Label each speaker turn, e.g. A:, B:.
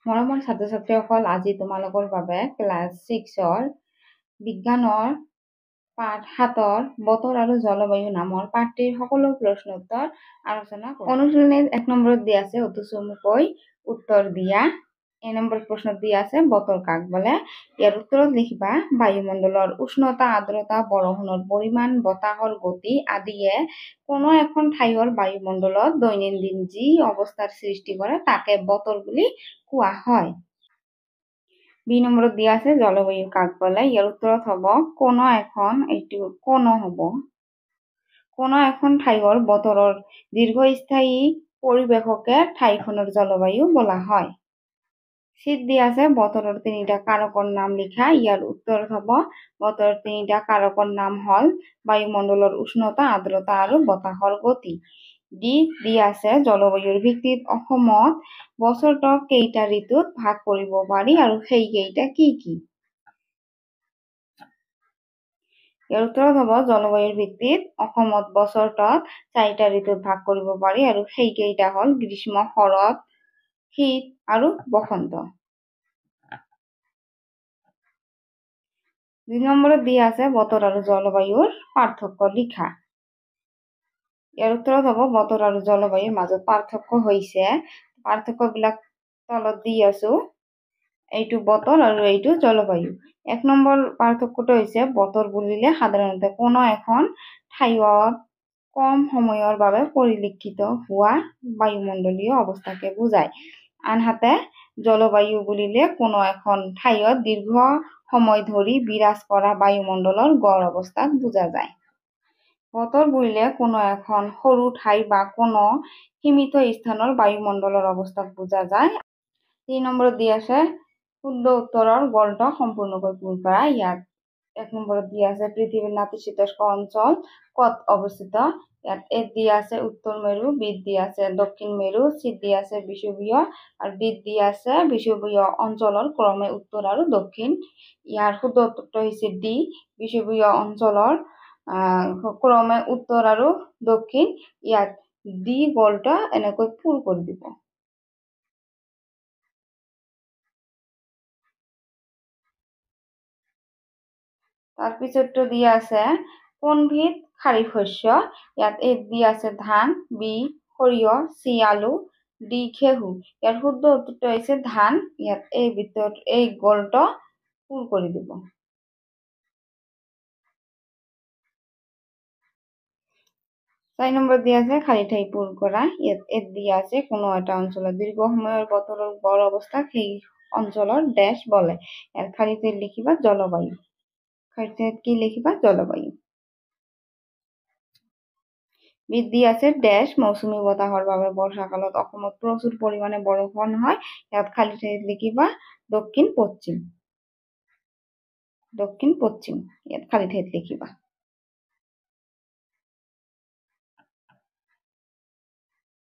A: মৰমৰ ছাত্ৰ ছাত্ৰীসকল, আজি তোমালোকৰ বাবে ক্লাছ 6ৰ বিজ্ঞানৰ পাঠ 7ৰ বতৰ আৰু জলবায়ু নামৰ পাঠটিৰ সকলো প্ৰশ্ন উত্তৰ আলোচনা কৰিম। অনুশীলনীত 1 নম্বৰত দিয়া আছে অতি চমুকৈ উত্তৰ দিয়া। নম্বৰ প্ৰশ্নত দিয়া আছে বতৰ কাক বোলে। ইয়াৰ উত্তৰত লিখিবা বায়ুমণ্ডলৰ উষ্ণতা, আৰ্দ্ৰতা, বৰষুণৰ পৰিমাণ, বতাহৰ গতি আদিয়ে কোনো এখন ঠাইৰ বায়ুমণ্ডলত দৈনন্দিন যি অৱস্থাৰ সৃষ্টি কৰে তাকে বতৰ বুলি কোৱা হয়। বি নম্বৰত দিয়া আছে জলবায়ু কাক বোলে। ইয়াৰ উত্তৰত হ'ব কোনো এখন ঠাইৰ বতৰৰ দীৰ্ঘস্থায়ী পৰিৱেশকে ঠাইখনৰ জলবায়ু বোলা হয়। চিত দিয়া আছে বতৰৰ 3টা কাৰকৰ নাম লিখা। ইয়াৰ উত্তৰত হ'ব বতৰৰ 3টা কাৰকৰ নাম হ'ল বায়ুমণ্ডলৰ উষ্ণতা, আৰ্দ্ৰতা আৰু বতাহৰ গতি। ডি দিয়া আছে জলবায়ুৰ ভিত্তিত অসমত বছৰটোক কেইটা ঋতুত ভাগ কৰিব পাৰি আৰু সেইকেইটা কি কি? ইয়াৰ উত্তৰত হ'ব জলবায়ুৰ ভিত্তিত অসমত বছৰটোক 4টা ঋতুত ভাগ কৰিব পাৰি আৰু সেইকেইটা হ'ল গ্ৰীষ্ম, শৰৎ, শীত আৰু বসন্ত। 2 নম্বৰত দিয়া আছে বতৰ আৰু জলবায়ুৰ পাৰ্থক্য লিখা। ইয়াৰ উত্তৰত হ'ব বতৰ আৰু জলবায়ুৰ মাজত পাৰ্থক্য হৈছে, পাৰ্থক্যবিলাক তলত দি আছো, এইটো বতৰ আৰু এইটো জলবায়ু। 1 নম্বৰ পাৰ্থক্যটো হৈছে বতৰ বুলিলে সাধাৰণতে কোনো এখন ঠাইত কম সময়ৰ বাবে পৰিলক্ষিত হোৱা বায়ুমণ্ডলীয় অৱস্থাকে বুজায়। আনহাতে জলবায়ু বুলিলে কোনো এখন ঠাইত দীৰ্ঘ সময় ধৰি বিৰাজ কৰা বায়ুমণ্ডলৰ গড় অৱস্থাক বুজা যায়। বতৰ বুলিলে কোনো এখন সৰু ঠাই বা কোনো সীমিত স্থানৰ বায়ুমণ্ডলৰ অৱস্থাক বুজা যায়। 3 নম্বৰত দিয়া আছে শুদ্ধ উত্তৰৰ গড়টো সম্পূৰ্ণকৈ পূৰণ কৰা। ইয়াত 1 নম্বৰত দিয়া আছে পৃথিৱীৰ নাতিশীতোষ্ণ অঞ্চল ক'ত অৱস্থিত। ইয়াত এত দিয়া আছে উত্তৰ মেৰু, বিত দিয়া আছে দক্ষিণ মেৰু, চিত দিয়া আছে বিষুৱীয় আৰু ডিত দিয়া আছে বিষুৱীয় অঞ্চলৰ ক্ৰমে উত্তৰ আৰু দক্ষিণ। ইয়াৰ শুদ্ধ উত্তৰটো হৈছে ডি, বিষুৱীয় অঞ্চলৰ ক্ৰমে উত্তৰ আৰু দক্ষিণ। ইয়াত ডি গড়টো এনেকৈ পূৰ কৰি দিব। তাৰপিছতটো দিয়া আছে কোনবিধ খাৰিফ শস্য। ইয়াত এত দিয়া আছে ধান, বি সৰিয়হ, চি আলু, ডি ঘেঁহু। ইয়াৰ শুদ্ধ উত্তৰটো হৈছে ধান। ইয়াত এই গড়টো পূৰ কৰি দিব। 4 নম্বৰ দিয়া আছে খালী ঠাই পূৰ কৰা। ইয়াত এত দিয়া আছে কোনো এটা অঞ্চলৰ দীৰ্ঘ সময়ৰ বতৰৰ গড় অৱস্থাক সেই অঞ্চলৰ ডেশ বলে। ইয়াৰ খালী ঠাইত লিখিবা জলবায়ু। খালী ঠাইত কি লিখিবা জলবায়ু। বিত দিয়া আছে ডেশ মৌচুমী বতাহৰ বাবে বৰ্ষাকালত অসমত প্ৰচুৰ পৰিমাণে বৰষুণ হয়। ইয়াত খালী ঠাইত লিখিবা দক্ষিণ পশ্চিম। ইয়াত খালী ঠাইত লিখিবা।